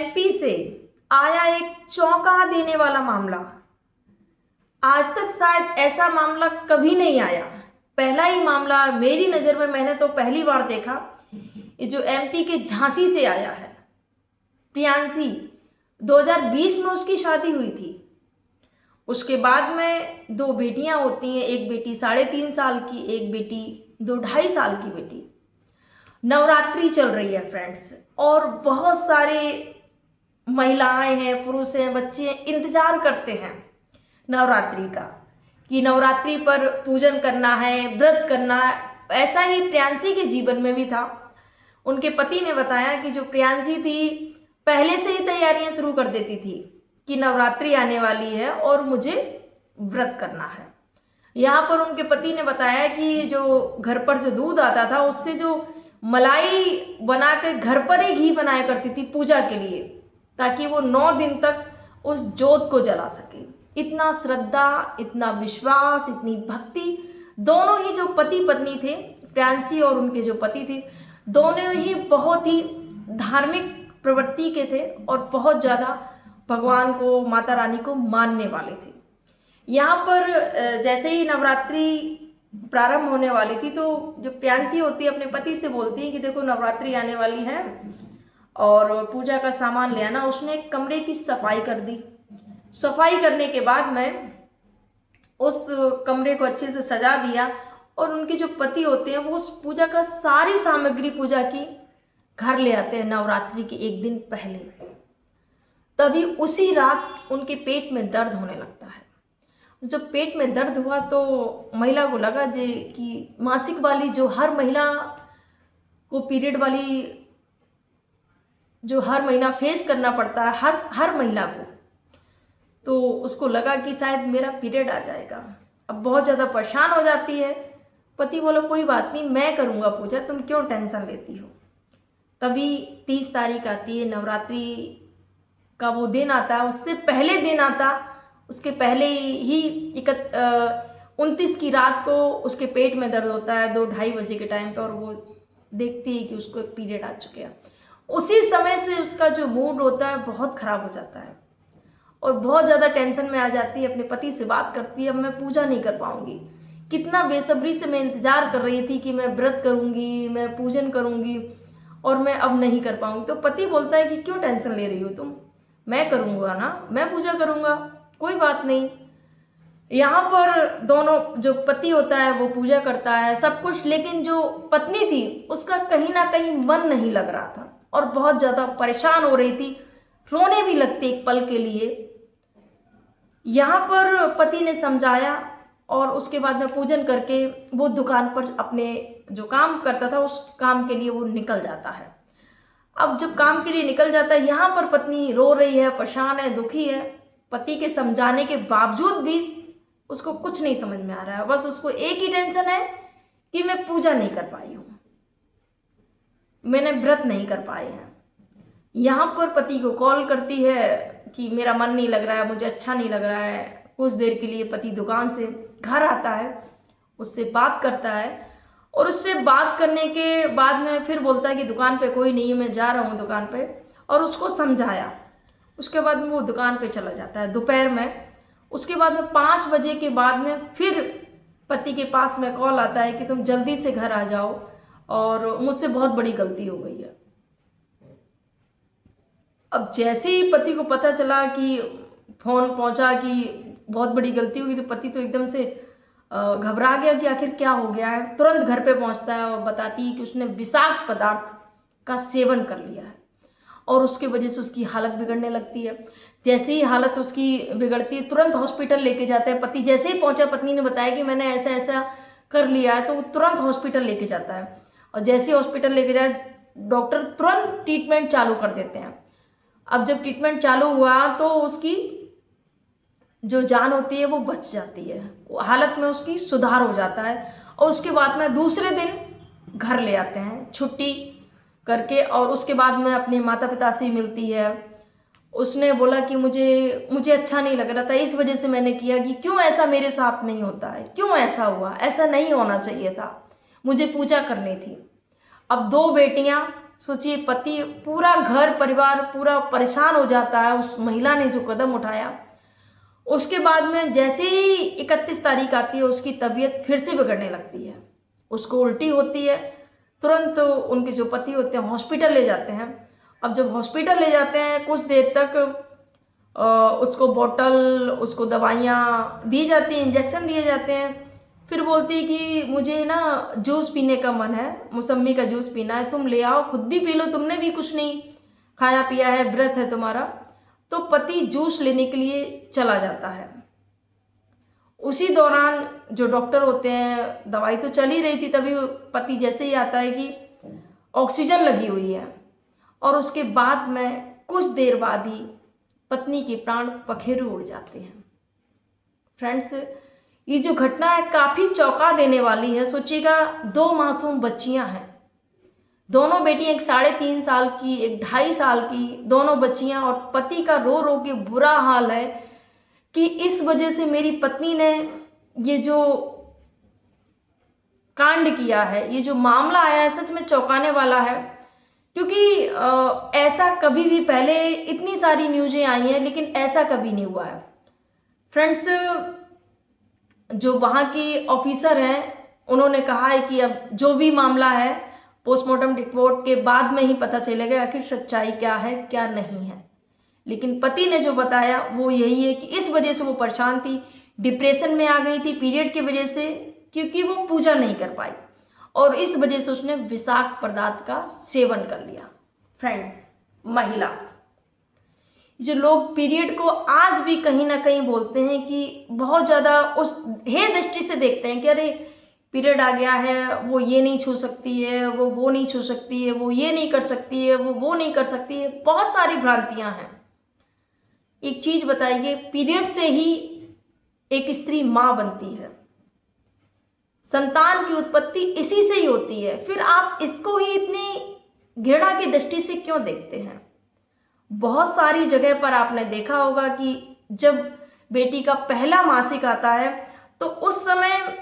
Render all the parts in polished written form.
MP से आया एक चौंका देने वाला मामला। आज तक शायद ऐसा मामला कभी नहीं आया। पहला ही मामला मेरी नज़र में, मैंने तो पहली बार देखा। ये जो एमपी के झांसी से आया है प्रियांशी, 2020 में उसकी शादी हुई थी। उसके बाद में 2 बेटियां होती हैं, एक बेटी 3.5 साल की, एक बेटी 2-2.5 साल की बेटी। नवरात्रि चल रही है फ्रेंड्स, और बहुत सारे महिलाएं हैं, पुरुष हैं, बच्चे हैं, इंतजार करते हैं नवरात्रि का कि नवरात्रि पर पूजन करना है, व्रत करना है। ऐसा ही प्रियांशी के जीवन में भी था। उनके पति ने बताया कि जो प्रियांशी थी पहले से ही तैयारियां शुरू कर देती थी कि नवरात्रि आने वाली है और मुझे व्रत करना है। यहाँ पर उनके पति ने बताया कि जो घर पर जो दूध आता था उससे जो मलाई बनाकर घर पर ही घी बनाया करती थी पूजा के लिए, ताकि वो 9 दिन तक उस जोत को जला सके। इतना श्रद्धा, इतना विश्वास, इतनी भक्ति। दोनों ही जो पति पत्नी थे, प्रियांशी और उनके जो पति थे, दोनों ही बहुत ही धार्मिक प्रवृत्ति के थे और बहुत ज़्यादा भगवान को, माता रानी को मानने वाले थे। यहाँ पर जैसे ही नवरात्रि प्रारंभ होने वाली थी तो जो प्रियांशी होती है अपने पति से बोलती है कि देखो नवरात्रि आने वाली है और पूजा का सामान ले आना। उसने एक कमरे की सफाई कर दी। सफाई करने के बाद में उस कमरे को अच्छे से सजा दिया और उनके जो पति होते हैं वो उस पूजा का सारी सामग्री पूजा की घर ले आते हैं नवरात्रि के एक दिन पहले। तभी उसी रात उनके पेट में दर्द होने लगता है। जब पेट में दर्द हुआ तो महिला को लगा कि मासिक वाली, जो हर महिला को पीरियड वाली, जो हर महीना फेस करना पड़ता है हर महिला को, तो उसको लगा कि शायद मेरा पीरियड आ जाएगा। अब बहुत ज़्यादा परेशान हो जाती है। पति बोला कोई बात नहीं, मैं करूँगा पूजा, तुम क्यों टेंशन लेती हो। तभी 30 तारीख आती है, नवरात्रि का वो दिन आता है। उससे पहले दिन आता, उसके पहले ही 29 की रात को उसके पेट में दर्द होता है 2-2:30 बजे के टाइम पे, और वो देखती है कि उसको पीरियड आ चुके हैं। उसी समय से उसका जो मूड होता है बहुत ख़राब हो जाता है और बहुत ज़्यादा टेंशन में आ जाती है। अपने पति से बात करती है, अब मैं पूजा नहीं कर पाऊँगी। कितना बेसब्री से मैं इंतज़ार कर रही थी कि मैं व्रत करूँगी, मैं पूजन करूँगी, और मैं अब नहीं कर पाऊँगी। तो पति बोलता है कि क्यों टेंशन ले रही हो तुम, मैं करूँगा ना, मैं पूजा करूँगा, कोई बात नहीं। यहाँ पर दोनों, जो पति होता है वो पूजा करता है सब कुछ, लेकिन जो पत्नी थी उसका कहीं ना कहीं मन नहीं लग रहा था और बहुत ज़्यादा परेशान हो रही थी, रोने भी लगती एक पल के लिए। यहाँ पर पति ने समझाया और उसके बाद में पूजन करके वो दुकान पर अपने जो काम करता था उस काम के लिए वो निकल जाता है। अब जब काम के लिए निकल जाता है, यहाँ पर पत्नी रो रही है, परेशान है, दुखी है। पति के समझाने के बावजूद भी उसको कुछ नहीं समझ में आ रहा है। बस उसको एक ही टेंशन है कि मैं पूजा नहीं कर पाई हूँ, मैंने व्रत नहीं कर पाए हैं। यहाँ पर पति को कॉल करती है कि मेरा मन नहीं लग रहा है, मुझे अच्छा नहीं लग रहा है। कुछ देर के लिए पति दुकान से घर आता है, उससे बात करता है और उससे बात करने के बाद में फिर बोलता है कि दुकान पे कोई नहीं है, मैं जा रहा हूँ दुकान पे, और उसको समझाया। उसके बाद में वो दुकान पे चला जाता है दोपहर में। उसके बाद में 5 बजे के बाद में फिर पति के पास में कॉल आता है कि तुम जल्दी से घर आ जाओ और मुझसे बहुत बड़ी गलती हो गई है। अब जैसे ही पति को पता चला कि फोन पहुंचा कि बहुत बड़ी गलती हुई, तो पति तो एकदम से घबरा गया कि आखिर क्या हो गया है। तुरंत घर पे पहुंचता है और बताती है कि उसने विषाक्त पदार्थ का सेवन कर लिया है और उसके वजह से उसकी हालत बिगड़ने लगती है। जैसे ही हालत उसकी बिगड़ती है तुरंत हॉस्पिटल लेके जाता है पति। जैसे ही पहुंचा, पत्नी ने बताया कि मैंने ऐसा ऐसा कर लिया है, तो वो तुरंत हॉस्पिटल लेके जाता है और जैसे ही हॉस्पिटल लेके जाए डॉक्टर तुरंत ट्रीटमेंट चालू कर देते हैं। अब जब ट्रीटमेंट चालू हुआ तो उसकी जो जान होती है वो बच जाती है, हालत में उसकी सुधार हो जाता है। और उसके बाद में दूसरे दिन घर ले आते हैं छुट्टी करके, और उसके बाद में अपने माता पिता से मिलती है। उसने बोला कि मुझे अच्छा नहीं लग रहा था, इस वजह से मैंने किया कि क्यों ऐसा मेरे साथ नहीं होता है, क्यों ऐसा हुआ, ऐसा नहीं होना चाहिए था, मुझे पूजा करनी थी। अब 2 बेटियां सोचिए, पति, पूरा घर परिवार पूरा परेशान हो जाता है उस महिला ने जो कदम उठाया। उसके बाद में जैसे ही 31 तारीख आती है उसकी तबीयत फिर से बिगड़ने लगती है, उसको उल्टी होती है। तुरंत उनके जो पति होते हैं हॉस्पिटल ले जाते हैं। अब जब हॉस्पिटल ले जाते हैं कुछ देर तक उसको बोतल, उसको दवाइयाँ दी जाती हैं, इंजेक्शन दिए जाते हैं। फिर बोलती है कि मुझे ना जूस पीने का मन है, मौसम्मी का जूस पीना है, तुम ले आओ, खुद भी पी लो, तुमने भी कुछ नहीं खाया पिया है, व्रत है तुम्हारा। तो पति जूस लेने के लिए चला जाता है। उसी दौरान जो डॉक्टर होते हैं, दवाई तो चल ही रही थी, तभी पति जैसे ही आता है कि ऑक्सीजन लगी हुई है, और उसके बाद में कुछ देर बाद ही पत्नी के प्राण पखेरु उड़ जाते हैं। फ्रेंड्स, ये जो घटना है काफ़ी चौंका देने वाली है। सोचिएगा, 2 मासूम बच्चियां हैं, दोनों बेटियां, एक 3.5 साल की, एक 2.5 साल की, दोनों बच्चियां, और पति का रो रो के बुरा हाल है कि इस वजह से मेरी पत्नी ने ये जो कांड किया है, ये जो मामला आया है, सच में चौंकाने वाला है। क्योंकि ऐसा कभी भी पहले इतनी सारी न्यूज़ें आई हैं लेकिन ऐसा कभी नहीं हुआ है। फ्रेंड्स, जो वहाँ की ऑफिसर हैं उन्होंने कहा है कि अब जो भी मामला है पोस्टमार्टम रिपोर्ट के बाद में ही पता चलेगा आखिर सच्चाई क्या है क्या नहीं है। लेकिन पति ने जो बताया वो यही है कि इस वजह से वो परेशान थी, डिप्रेशन में आ गई थी पीरियड की वजह से, क्योंकि वो पूजा नहीं कर पाई, और इस वजह से उसने विषाक्त पदार्थ का सेवन कर लिया। फ्रेंड्स, महिला, जो लोग पीरियड को आज भी कहीं ना कहीं बोलते हैं कि बहुत ज़्यादा उस हे दृष्टि से देखते हैं कि अरे पीरियड आ गया है, वो ये नहीं छू सकती है, वो नहीं छू सकती है, वो ये नहीं कर सकती है, वो नहीं कर सकती है। बहुत सारी भ्रांतियां हैं। एक चीज बताइए, पीरियड से ही एक स्त्री माँ बनती है, संतान की उत्पत्ति इसी से ही होती है, फिर आप इसको ही इतनी घृणा की दृष्टि से क्यों देखते हैं? बहुत सारी जगह पर आपने देखा होगा कि जब बेटी का पहला मासिक आता है तो उस समय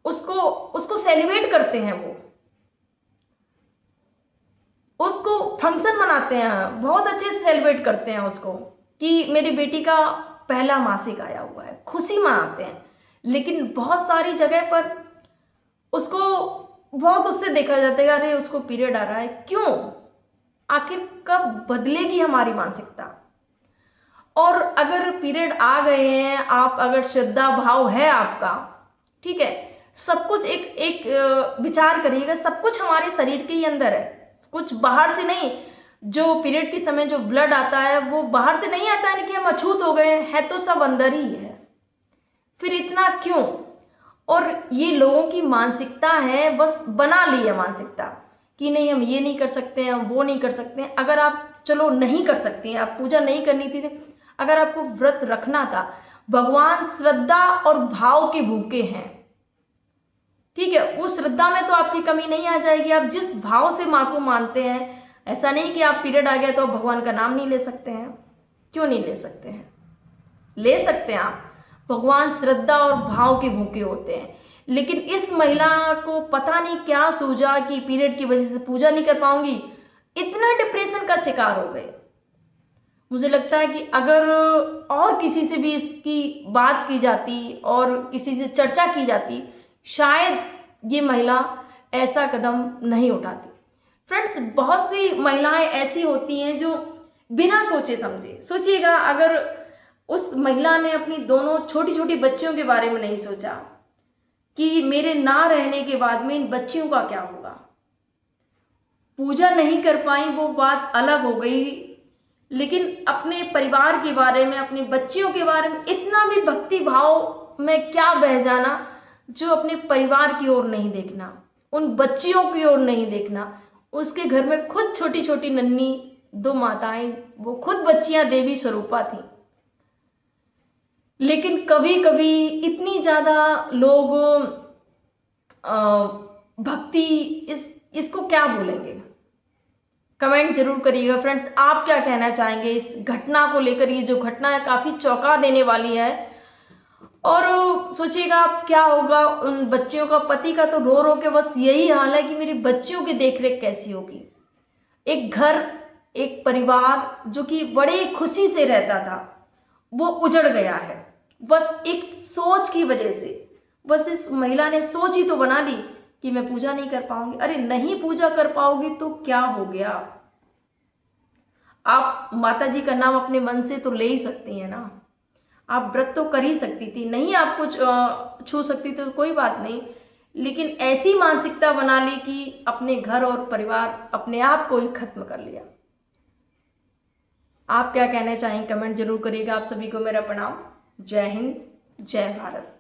उसको सेलिब्रेट करते हैं, वो उसको फंक्शन मनाते हैं, बहुत अच्छे से सेलिब्रेट करते हैं उसको कि मेरी बेटी का पहला मासिक आया हुआ है, खुशी मनाते हैं। लेकिन बहुत सारी जगह पर उसको बहुत उससे देखा जाता है, अरे उसको पीरियड आ रहा है, क्यों? आखिर कब बदलेगी हमारी मानसिकता? और अगर पीरियड आ गए हैं, आप अगर श्रद्धा भाव है आपका, ठीक है, सब कुछ एक विचार करिएगा, सब कुछ हमारे शरीर के ही अंदर है, कुछ बाहर से नहीं। जो पीरियड के समय जो ब्लड आता है वो बाहर से नहीं आता है कि हम अछूत हो गए हैं, है तो सब अंदर ही है। फिर इतना क्यों? और ये लोगों की मानसिकता है, बस बना ली है मानसिकता कि नहीं हम ये नहीं कर सकते हैं, हम वो नहीं कर सकते हैं। अगर आप चलो नहीं कर सकती हैं, आप पूजा नहीं करनी थी, अगर आपको व्रत रखना था, भगवान श्रद्धा और भाव के भूखे हैं, ठीक है, उस श्रद्धा में तो आपकी कमी नहीं आ जाएगी। आप जिस भाव से माँ को मानते हैं, ऐसा नहीं कि आप पीरियड आ गया तो भगवान का नाम नहीं ले सकते हैं। क्यों नहीं ले सकते हैं? ले सकते हैं आप। भगवान श्रद्धा और भाव के भूखे होते हैं। लेकिन इस महिला को पता नहीं क्या सूझा कि पीरियड की वजह से पूजा नहीं कर पाऊंगी, इतना डिप्रेशन का शिकार हो गए। मुझे लगता है कि अगर और किसी से भी इसकी बात की जाती और किसी से चर्चा की जाती, शायद ये महिला ऐसा कदम नहीं उठाती। फ्रेंड्स, बहुत सी महिलाएं ऐसी होती हैं जो बिना सोचे समझे, सोचिएगा, अगर उस महिला ने अपनी दोनों छोटी छोटी बच्चियों के बारे में नहीं सोचा कि मेरे ना रहने के बाद में इन बच्चियों का क्या होगा, पूजा नहीं कर पाई वो बात अलग हो गई, लेकिन अपने परिवार के बारे में, अपनी बच्चियों के बारे में इतना भी भक्ति भाव में क्या बह जाना जो अपने परिवार की ओर नहीं देखना, उन बच्चियों की ओर नहीं देखना। उसके घर में खुद छोटी छोटी नन्ही 2 माताएं, वो खुद बच्चियां देवी स्वरूपा थी, लेकिन कभी कभी इतनी ज़्यादा लोग भक्ति, इसको क्या बोलेंगे? कमेंट जरूर करिएगा। फ्रेंड्स, आप क्या कहना चाहेंगे इस घटना को लेकर? ये जो घटना है काफ़ी चौंका देने वाली है। और सोचिएगा आप क्या होगा उन बच्चियों का। पति का तो रो रो के बस यही हाल है कि मेरी बच्चियों की देखरेख कैसी होगी। एक घर, एक परिवार जो कि बड़े खुशी से रहता था, वो उजड़ गया है बस एक सोच की वजह से। बस इस महिला ने सोच ही तो बना ली कि मैं पूजा नहीं कर पाऊंगी। अरे नहीं पूजा कर पाओगी तो क्या हो गया, आप माता जी का नाम अपने मन से तो ले ही सकती हैं ना। आप व्रत तो कर ही सकती थी, नहीं आपको छू सकती तो कोई बात नहीं, लेकिन ऐसी मानसिकता बना ली कि अपने घर और परिवार अपने आप को ही खत्म कर लिया। आप क्या कहना चाहें कमेंट जरूर करिएगा। आप सभी को मेरा प्रणाम। जय हिंद, जय भारत।